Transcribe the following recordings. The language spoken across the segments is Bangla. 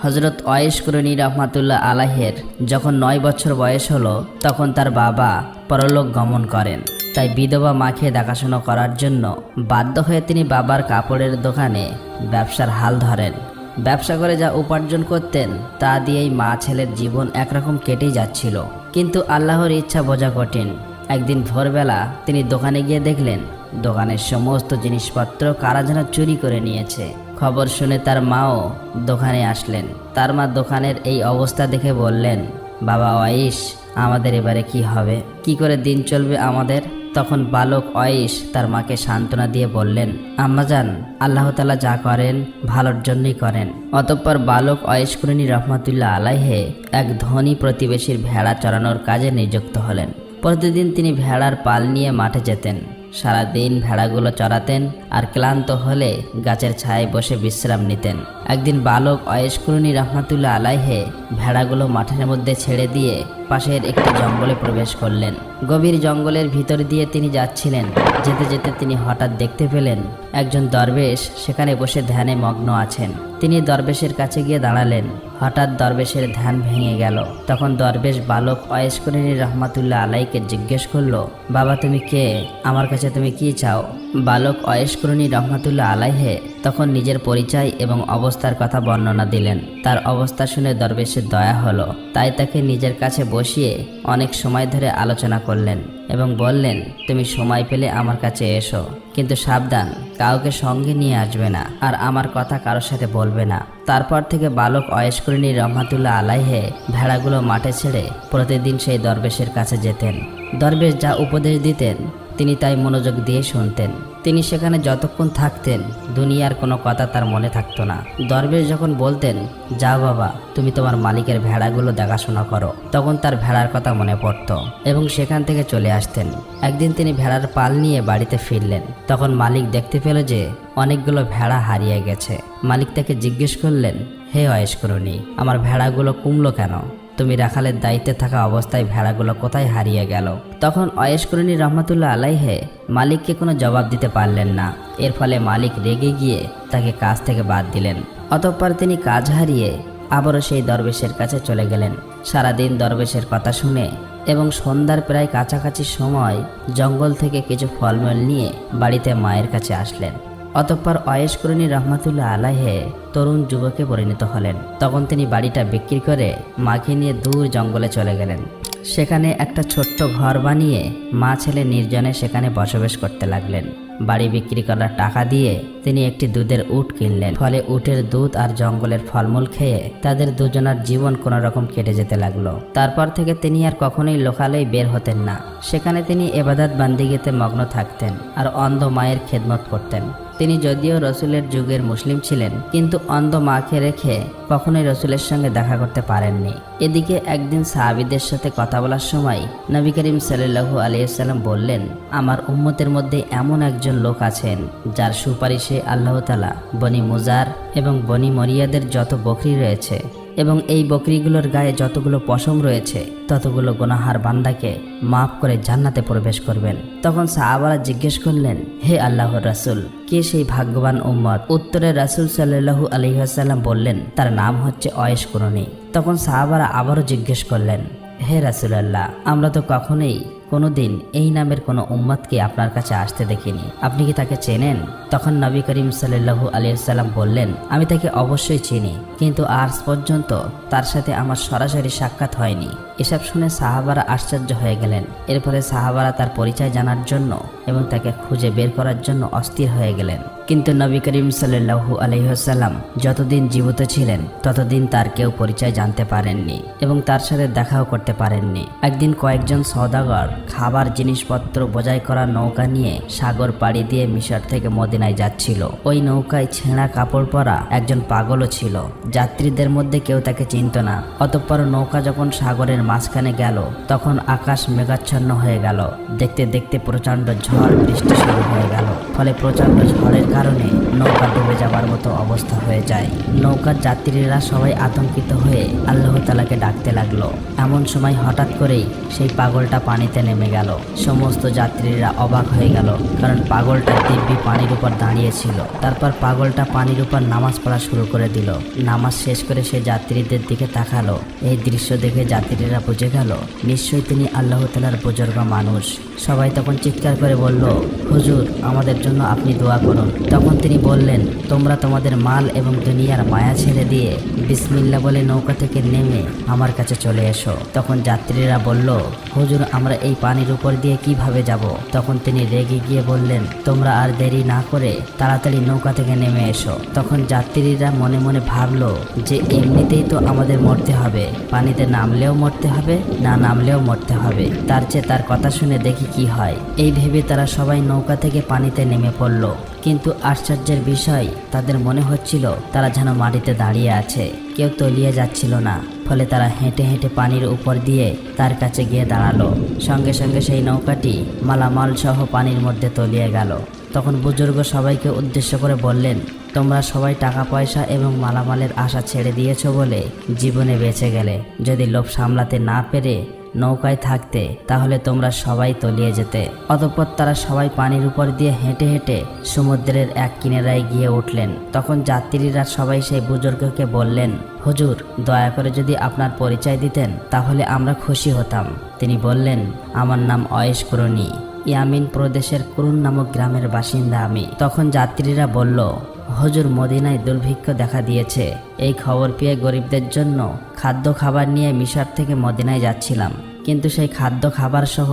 হযরত ওয়াইস কুরনি রাহমাতুল্লাহ আলাইহের যখন 9 বছর বয়স হলো তখন তার বাবা পরলোক গমন করেন। তাই বিধবা মাকে দেখাশোনা করার জন্য বাধ্য হয়ে তিনি বাবার কাপড়ের দোকানে ব্যবসার হাল ধরেন। ব্যবসা করে যা উপার্জন করতেন তা দিয়েই মা ছেলের জীবন একরকম কেটেই যাচ্ছিল। কিন্তু আল্লাহর ইচ্ছা বোঝা কঠিন। একদিন ভোরবেলা তিনি দোকানে গিয়ে দেখলেন দোকানের সমস্ত জিনিসপত্র কারা যেন চুরি করে নিয়েছে। খবর শুনে তার মাও দোকানে আসলেন। তার মা দোকানের এই অবস্থা দেখে বললেন, বাবা ওয়াইস, আমাদের এবারে কি হবে, কি করে দিন চলবে আমাদের? তখন বালক ওয়াইস তার মাকে সান্ত্বনা দিয়ে বললেন, আম্মাজান, আল্লাহ তাআলা যা করেন ভালোর জন্যই করেন। অতঃপর বালক ওয়াইস কুরনি রাহমাতুল্লাহ আলাইহে এক ধনী প্রতিবেশীর ভেড়া চরানোর কাজে নিযুক্ত হলেন। প্রতিদিন তিনি ভেড়ার পাল নিয়ে মাঠে যেতেন। সারাদিন ভেড়াগুলো চড়াতেন আর ক্লান্ত হলে গাছের ছায়ায় বসে বিশ্রাম নিতেন। একদিন বালক ওয়াইস কুরনি রাহমাতুল্লাহ আলাইহে ভেড়াগুলো মাঠের মধ্যে ছেড়ে দিয়ে পাশের একটি জঙ্গলে প্রবেশ করলেন। গভীর জঙ্গলের ভিতর দিয়ে তিনি যাচ্ছিলেন। যেতে যেতে তিনি হঠাৎ দেখতে পেলেন একজন দরবেশ সেখানে বসে ধ্যানে মগ্ন আছেন। তিনি দরবেশের কাছে গিয়ে দাঁড়ালেন। হঠাৎ দরবেশের ধ্যান ভেঙে গেল। তখন দরবেশ বালক ওয়াইস কুরনি রাহমাতুল্লাহ আলাইকে জিজ্ঞেস করলো, বাবা তুমি কে? আমার কাছে তুমি কি চাও? বালক ওয়াইস কুরনি রাহমাতুল্লাহ আলাইহে তখন নিজের পরিচয় এবং অবস্থার কথা বর্ণনা দিলেন। তার অবস্থা শুনে দরবেশের দয়া হলো। তাই তাকে নিজের কাছে বসিয়ে অনেক সময় ধরে আলোচনা করলেন এবং বললেন, তুমি সময় পেলে আমার কাছে এসো, কিন্তু সাবধান, কাউকে সঙ্গে নিয়ে আসবে না আর আমার কথা কারোর সাথে বলবে না। তারপর থেকে বালক ওয়াইস কুরনি রাহমাতুল্লাহ আলাইহে ভেড়াগুলো মাঠে ছেড়ে প্রতিদিন সেই দরবেশের কাছে যেতেন। দরবেশ যা উপদেশ দিতেন তিনি তাই মনোযোগ দিয়ে শুনতেন। তিনি সেখানে যতক্ষণ থাকতেন দুনিয়ার কোনো কথা তার মনে থাকতো না। দরবেশ যখন বলতেন, যাও বাবা, তুমি তোমার মালিকের ভেড়াগুলো দেখাশোনা করো, তখন তার ভেড়ার কথা মনে পড়তো এবং সেখান থেকে চলে আসতেন। একদিন তিনি ভেড়ার পাল নিয়ে বাড়িতে ফিরলেন। তখন মালিক দেখতে পেল যে অনেকগুলো ভেড়া হারিয়ে গেছে। মালিক তাকে জিজ্ঞেস করলেন, হে ওয়াইস কুরনি, আমার ভেড়াগুলো কমলো কেন? তুমি রাখালের দায়িত্বে থাকা অবস্থায় ভেড়াগুলো কোথায় হারিয়ে গেল? তখন ওয়াইস কুরনি রাহমাতুল্লাহ আলাইহে মালিককে কোনো জবাব দিতে পারলেন না। এর ফলে মালিক রেগে গিয়ে তাকে কাজ থেকে বাদ দিলেন। অতঃপর তিনি কাজ হারিয়ে আবারও সেই দরবেশের কাছে চলে গেলেন। সারাদিন দরবেশের কথা শুনে এবং সন্ধ্যার প্রায় কাছাকাছি সময় জঙ্গল থেকে কিছু ফলমূল নিয়ে বাড়িতে মায়ের কাছে আসলেন। অতঃপর ওয়াইস কুরনি রাহমাতুল্লাহ আলাইহে তরুণ যুবকে পরিণত হলেন। তখন তিনি বাড়িটা বিক্রি করে মাকে নিয়ে দূর জঙ্গলে চলে গেলেন। সেখানে একটা ছোট্ট ঘর বানিয়ে মা ছেলে নির্জনে সেখানে বসবাস করতে লাগলেন। বাড়ি বিক্রি করার টাকা দিয়ে তিনি একটি দুধের উট কিনলেন। ফলে উটের দুধ আর জঙ্গলের ফলমূল খেয়ে তাদের দুজনার জীবন কোনো রকম কেটে যেতে লাগলো। তারপর থেকে তিনি আর কখনোই লোকালয়ে বের হতেন না। সেখানে তিনি ইবাদত বান্দিগিতে মগ্ন থাকতেন আর অন্ধ মায়ের খেদমত করতেন। তিনি যদিও রসুলের যুগের মুসলিম ছিলেন, কিন্তু অন্ধ মাকে রেখে কখনোই রসুলের সঙ্গে দেখা করতে পারেননি। এদিকে একদিন সাহাবীদের সাথে কথা বলার সময় নবী করিম সাল্লাল্লাহু আলাইহি ওয়াসাল্লাম বললেন, আমার উম্মতের মধ্যে এমন একজন লোক আছেন যার সুপারিশে আল্লাহ তাআলা বনি মুজার এবং বনি মরিয়াদের যত বকরি রয়েছে এবং এই বকরিগুলোর গায়ে যতগুলো পশম রয়েছে ততগুলো গুনাহার বান্দাকে মাফ করে জান্নাতে প্রবেশ করবেন। তখন সাহাবারা জিজ্ঞেস করলেন, হে আল্লাহর রাসূল, কে সেই ভাগ্যবান উম্মত? উত্তরে রাসূল সাল্লাল্লাহু আলাইহি ওয়াসাল্লাম বললেন, তার নাম হচ্ছে ওয়াইস কুরনি। তখন সাহাবারা আবারও জিজ্ঞেস করলেন, হে রাসূলুল্লাহ, আমরা তো কখনোই কোনোদিন এই নামের কোনো উম্মতকে আপনার কাছে আসতে দেখিনি, আপনি কি তাকে চেনেন? তখন নবী করিম সাল্লাল্লাহু আলাইহি ওয়াসাল্লাম বললেন, আমি তাকে অবশ্যই চিনি, কিন্তু আজ পর্যন্ত তার সাথে আমার সরাসরি সাক্ষাৎ হয়নি। এসব শুনে সাহাবারা আশ্চর্য হয়ে গেলেন। এরপরে সাহাবারা তার পরিচয় জানার জন্য এবং তাকে খুঁজে বের করার জন্য অস্থির হয়ে গেলেন। কিন্তু নবী করিম সাল্লাল্লাহু আলাইহি ওয়াসাল্লাম যতদিন জীবিত ছিলেন ততদিন তার কেউ পরিচয় জানতে পারেননি এবং তার সাথে দেখাও করতে পারেননি। একদিন কয়েকজন সওদাগর খাবার জিনিসপত্র বোঝাই করা নৌকা নিয়ে সাগর পাড়ি দিয়ে মিশর থেকে মদিনায় যাচ্ছিল। ওই নৌকায় ছেঁড়া কাপড় পরা একজন পাগলও ছিল। যাত্রীদের মধ্যে কেউ তাকে চিনত না। অতঃপর নৌকা যখন সাগরের মাঝখানে গেল তখন আকাশ মেঘাচ্ছন্ন হয়ে গেল। দেখতে দেখতে প্রচণ্ড ঝড় বৃষ্টি শুরু হয়ে গেল। ফলে প্রচণ্ড ঝড়ের কারণে নৌকা ডুবে যাবার মতো অবস্থা হয়ে যায়। নৌকার যাত্রীরা সবাই আতঙ্কিত হয়ে আল্লাহ তাআলাকে ডাকতে লাগলো। এমন সময় হঠাৎ করেই সেই পাগলটা পানিতে নেমে গেল। সমস্ত যাত্রীরা অবাক হয়ে গেল, কারণ পাগলটা দিব্যি পানির উপর দাঁড়িয়েছিল। তারপর পাগলটা পানির উপর নামাজ পড়া শুরু করে দিল। নামাজ শেষ করে সে যাত্রীদের দিকে তাকালো। এই দৃশ্য দেখে যাত্রীরা বুঝে গেল নিশ্চয়ই তিনি আল্লাহ তাআলার বুজুর্গ মানুষ। সবাই তখন চিৎকার করে বলল, হুজুর, আমাদের জন্য আপনি দোয়া করুন। তখন তিনি বললেন, তোমরা তোমাদের মাল এবং দুনিয়ার মায়া ছেড়ে দিয়ে বিসমিল্লাহ বলে নৌকা থেকে নেমে আমার কাছে চলে এসো। তখন যাত্রীরা বলল, হুজুর, আমরা এই পানির উপর দিয়ে কিভাবে যাব? তখন তিনি রেগে গিয়ে বললেন, তোমরা আর দেরি না করে তাড়াতাড়ি নৌকা থেকে নেমে এসো। তখন যাত্রীরা মনে মনে ভাবলো যে এমনিতেই তো আমাদের মরতে হবে, পানিতে নামলেও মরতে হবে, না নামলেও মরতে হবে, তার চেয়ে তার কথা শুনে দেখি কি হয়। এই ভেবে তারা সবাই নৌকা থেকে পানিতে নেমে পড়ল। কিন্তু আশ্চর্যের বিষয়, তাদের মনে হচ্ছিল তারা যেন মাটিতে দাঁড়িয়ে আছে, কেউ তলিয়ে যাচ্ছিল না। ফলে তারা হেঁটে হেঁটে পানির উপর দিয়ে তার কাছে গিয়ে দাঁড়ালো। সঙ্গে সঙ্গে সেই নৌকাটি মালামাল সহ পানির মধ্যে তলিয়ে গেল। তখন বুজুর্গ সবাইকে উদ্দেশ্য করে বললেন, তোমরা সবাই টাকা পয়সা এবং মালামালের আশা ছেড়ে দিয়েছো বলে জীবনে বেঁচে গেলে। যদি লোভ সামলাতে না পেরে নৌকায় থাকতে তাহলে তোমরা সবাই তলিয়ে যেতে। অতঃপর তারা সবাই পানির উপর দিয়ে হেঁটে হেঁটে সমুদ্রের এক কিনারায় গিয়ে উঠলেন। তখন যাত্রীরা সবাই সেই বুজুর্গকে বললেন, হুজুর, দয়া করে যদি আপনার পরিচয় দিতেন তাহলে আমরা খুশি হতাম। তিনি বললেন, আমার নাম অয়েশ কুরনি, ইয়ামিন প্রদেশের কুরুন নামক গ্রামের বাসিন্দা আমি। তখন যাত্রীরা বলল, হুজুর, মদিনায় দুর্ভিক্ষ দেখা দিয়েছে। এই খবর পেয়ে গরিবদের জন্য খাদ্য খাবার নিয়ে মিশর থেকে মদিনায় যাচ্ছিলাম, কিন্তু সেই খাদ্য খাবার সহ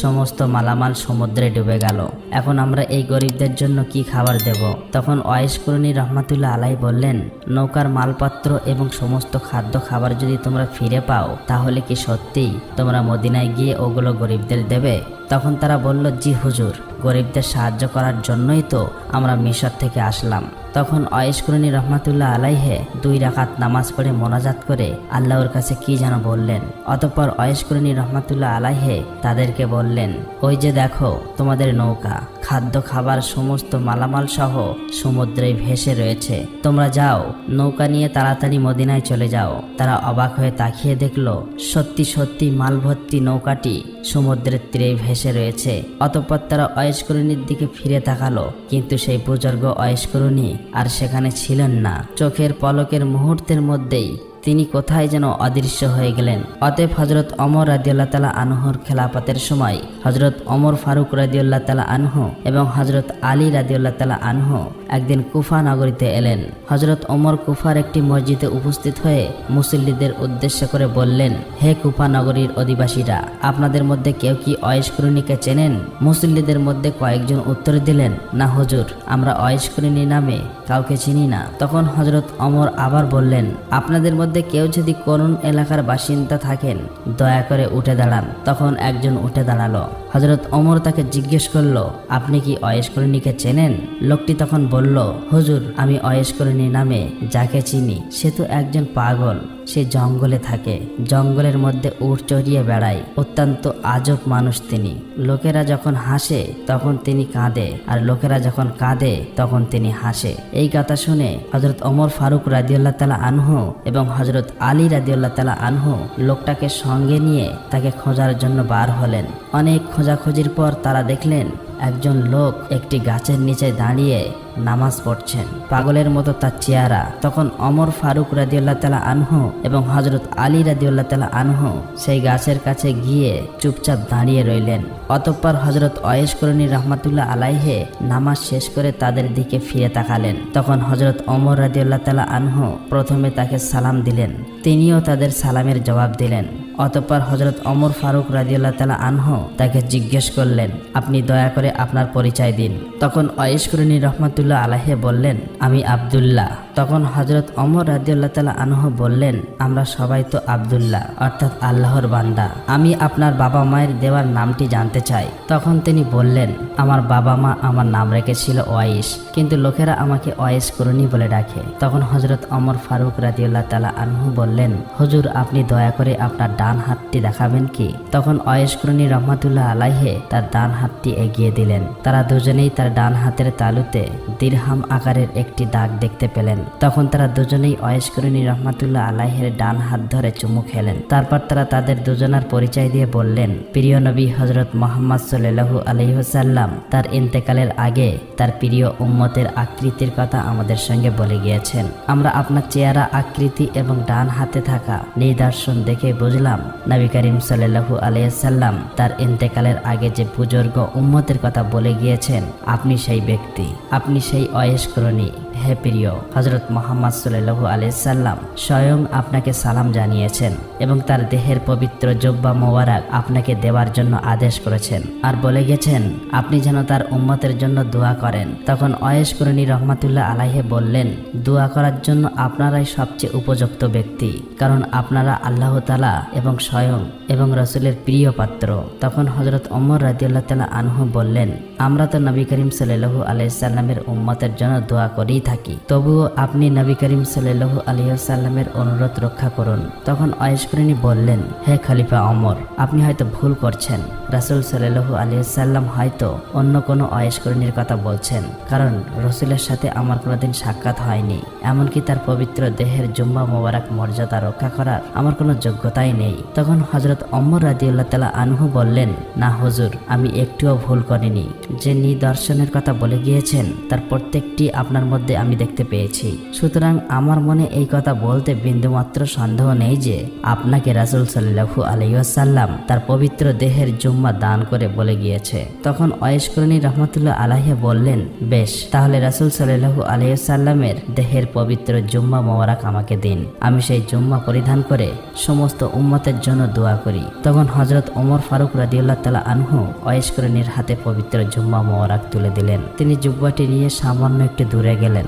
সমস্ত মালামাল সমুদ্রে ডুবে গেল। এখন আমরা এই গরিবদের জন্য কি খাবার দেব? তখন ওয়াইস কুরনি রহমাতুল্লাহ আলাইহি বললেন, নৌকার মালপত্র এবং সমস্ত খাদ্য খাবার যদি তোমরা ফিরে পাও তাহলে কি সত্যিই তোমরা মদিনায় গিয়ে ওগুলো গরিবদের দেবে? তখন তারা বলল, জি হুজুর, গরিবদের সাহায্য করার জন্যই তো আমরা মিশর থেকে আসলাম। তখন ওয়াইস কুরনি রহমাতুল্লাহ আলাইহি 2 রাকাত নামাজ পড়ে মোনাজাত করে আল্লাহর কাছে কি যেন বললেন। অতঃপর ওয়াইস কুরনি রহমাতুল্লাহ আলাইহি তাদেরকে বললেন, ওই যে দেখো তোমাদের নৌকা, খাদ্য খাবার সমস্ত মালামাল সহ সমুদ্রে ভেসে রয়েছে, তোমরা যাও, নৌকা নিয়ে তাড়াতাড়ি মদিনায় চলে যাও। তারা অবাক হয়ে তাকিয়ে দেখলো সত্যি সত্যি মালভর্তি নৌকাটি সমুদ্রের তীরে ভেসে রয়েছে। অতঃপর তারা ওয়াইস কুরনির দিকে ফিরে তাকালো, কিন্তু সেই বুজুর্গ ওয়াইস কুরনি আর সেখানে ছিলেন না। চোখের পলকের মুহূর্তের মধ্যেই তিনি কোথায় যেন অদৃশ্য হয়ে গেলেন। অতএব হযরত ওমর রাদিয়াল্লাহু তাআলা আনহুর খেলাফতের সময় হযরত ওমর ফারুক রাদিয়াল্লাহু তাআলা আনহু এবং হযরত আলী রাদিয়াল্লাহু তাআলা আনহু একদিন কুফা নগরীতে এলেন। হযরত ওমর কুফার একটি মসজিদে উপস্থিত হয়ে মুসল্লিদের উদ্দেশ্য করে বললেন, হে কুফা নগরীর অধিবাসীরা, আপনাদের মধ্যে কেউ কি ওয়াইস কুরনিকে চেনেন? মুসল্লিদের মধ্যে কয়েকজন উত্তর দিলেন, না হুজুর, আমরা ওয়াইস কুরনি নামে কাউকে চিনি না। তখন হযরত ওমর আবার বললেন, আপনাদের মধ্যে কেউ যদি কোন এলাকার বাসিন্দা থাকেন দয়া করে উঠে দাঁড়ান। তখন একজন উঠে দাঁড়ালো। হযরত ওমর তাকে জিজ্ঞেস করলো, আপনি কি ওয়াইস কুরনিকে চেনেন? লোকটি তখন বলল, হুজুর, আমি ওয়াইস কুরনি নামে যাকে চিনি সে তো একজন পাগল, সে জঙ্গলে থাকে, জঙ্গলের মধ্যে উট চড়িয়ে বেড়ায়, অত্যন্ত আজব মানুষ তিনি। লোকেরা যখন হাসে তখন তিনি কাঁদে, আর লোকেরা যখন কাঁদে তখন তিনি হাসে। এই কথা শুনে হযরত ওমর ফারুক রাদিয়াল্লাহু তাআলা আনহু এবং হযরত আলী রাদিয়াল্লাহু তাআলা আনহু লোকটাকে সঙ্গে নিয়ে তাকে খোঁজার জন্য বার হলেন। অনেক খোঁজাখুঁজির পর তারা দেখলেন একজন লোক একটি গাছের নিচে দাঁড়িয়ে নামাজ পড়ছেন, পাগলের মতো তার চেহারা। তখন ওমর ফারুক রাদিয়াল্লাহু তাআলা আনহু এবং হযরত আলী রাদিয়াল্লাহু তাআলা আনহু সেই গাছের কাছে গিয়ে চুপচাপ দাঁড়িয়ে রইলেন। অতঃপর হযরত ওয়াইস কুরনি রাহমাতুল্লাহ আলাইহি নামাজ শেষ করে তাদের দিকে ফিরে তাকালেন। তখন হযরত ওমর রাদিয়াল্লাহু তাআলা আনহু প্রথমে তাকে সালাম দিলেন, তিনিও তাদের সালামের জবাব দিলেন। অতঃপর হযরত ওমর ফারুক রাদিয়াল্লাহু তাআলা আনহু তাকে জিজ্ঞেস করলেন, আপনি দয়া করে আপনার পরিচয় দিন। তখন ওয়াইস কুরনি রাহমাতুল্লাহ আলাইহি বললেন, আমি আব্দুল্লাহ। তখন হযরত ওমর রাদিয়াল্লাহু তাআলা আনহু বললেন, আমরা সবাই তো আব্দুল্লাহ অর্থাৎ আল্লাহর বান্দা, আমি আপনার বাবা মায়ের দেওয়ার নামটি জানতে চাই। তখন তিনি বললেন, আমার বাবা মা আমার নাম রেখেছিল ওয়াইস, কিন্তু লোকেরা আমাকে ওয়াইস কুরুনি বলে ডাকে। তখন হযরত ওমর ফারুক রাদিয়াল্লাহু তাআলা আনহু বললেন, হুজুর আপনি দয়া করে আপনার ডান হাতটি দেখাবেন কি? তখন ওয়াইস কুরুনি রহমাতুল্লাহ আলাইহি তার ডান হাতটি এগিয়ে দিলেন। তারা দুজনেই তার ডান হাতের তালুতে দিরহাম আকারের একটি দাগ দেখতে পেলেন। তখন তারা দুজনেই ওয়াইস কুরুনি রহমাতুল্লাহ আলাইহির ডান হাত ধরে চুমু খেলেন। তারপর তারা তাদের দুজনার পরিচয় দিয়ে বললেন, প্রিয় নবী হযরত মুহাম্মদ সাল্লাল্লাহু আলাইহি ওয়াসাল্লাম তার ইন্তেকালের আগে তার প্রিয় উম্মতের আকৃতির কথা আমাদের সঙ্গে বলে গিয়েছেন। আমরা আপনার চেহারা আকৃতি এবং ডান হাতে থাকা নিদর্শন দেখে বুঝলাম নবী করিম সাল্লাল্লাহু আলাইহি ওয়াসাল্লাম তার ইন্তেকালের আগে যে বুজুর্গ উম্মতের কথা বলে গিয়েছেন আপনি সেই ব্যক্তি, আপনি সেই ওয়াইস কুরুনি। হে প্রিয় হযরত মুহাম্মদ সাল্লাল্লাহু আলাইহি ওয়াসাল্লাম স্বয়ং আপনাকে সালাম জানিয়েছেন এবং তার দেহের পবিত্র জুব্বা মোবারক আপনাকে দেওয়ার জন্য আদেশ করেছেন আর বলে গেছেন আপনি যেন তার উম্মতের জন্য দোয়া করেন। তখন ওয়াইস কুরুনি রহমাতুল্লাহ আলাইহি বললেন, দোয়া করার জন্য আপনারাই সবচেয়ে উপযুক্ত ব্যক্তি, কারণ আপনারা আল্লাহ তাআলা এবং স্বয়ং এবং রাসূলের প্রিয় পাত্র। তখন হযরত ওমর রাদিয়াল্লাহু তাআলা আনহু বললেন, আমরা তো নবী করিম সাল্লাল্লাহু আলাইহি সাল্লামের উম্মতের জন্য দোয়া করেই থাকি, তবুও আপনি নবী করিম সাল্লাল্লাহু আলাইহি সাল্লামের অনুরোধ রক্ষা করুন। তখন ওয়াইস কুরুনি বললেন, হে খলিফা ওমর, আপনি হয়তো ভুল করছেন। রাসূল সাল্লাল্লাহু আলাইহি সাল্লাম হয়তো অন্য কোনো ওয়াইস কুরুনির কথা বলছেন, কারণ রাসূলের সাথে আমার কোনোদিন সাক্ষাৎ হয়নি, এমনকি তার পবিত্র দেহের জুম্বা মোবারক মর্যাদা রক্ষা করার আমার কোনো যোগ্যতাই নেই। তখন হযরত ওমর রাদিয়াল্লাহু তাআলা আনহু বললেন, না হুজুর, আমি একটুও ভুল করিনি। যে নিদর্শনের কথা বলে গিয়েছেন তার প্রত্যেকটি আপনার মধ্যে আমি দেখতে পেয়েছি। সুতরাং আমার মনে এই কথা বলতে বিন্দুমাত্র সন্দেহ নেই যে আপনাকে রাসূল সাল্লাল্লাহু আলাইহি ওয়াসাল্লাম তার পবিত্র দেহের জুম্মা দান করে বলে গিয়েছে। তখন ওয়াইস কুরুনি রহমাতুল্লাহ আলাইহি বললেন, বেশ, তাহলে রাসূল সাল্লাল্লাহু আলাইহি ওয়াসাল্লামের দেহের পবিত্র জুম্মা মোবারক আমাকে দিন, আমি সেই জুম্মা পরিধান করে সমস্ত উম্মতের জন্য দোয়া করি। তখন হযরত ওমর ফারুক রাদিয়াল্লাহু তাআলা আনহু ওয়াইস কুরুনির হাতে পবিত্র জুম্মা মোবারক তুলে দিলেন। তিনি জুব্বাটি নিয়ে সামান্য একটু দূরে গেলেন।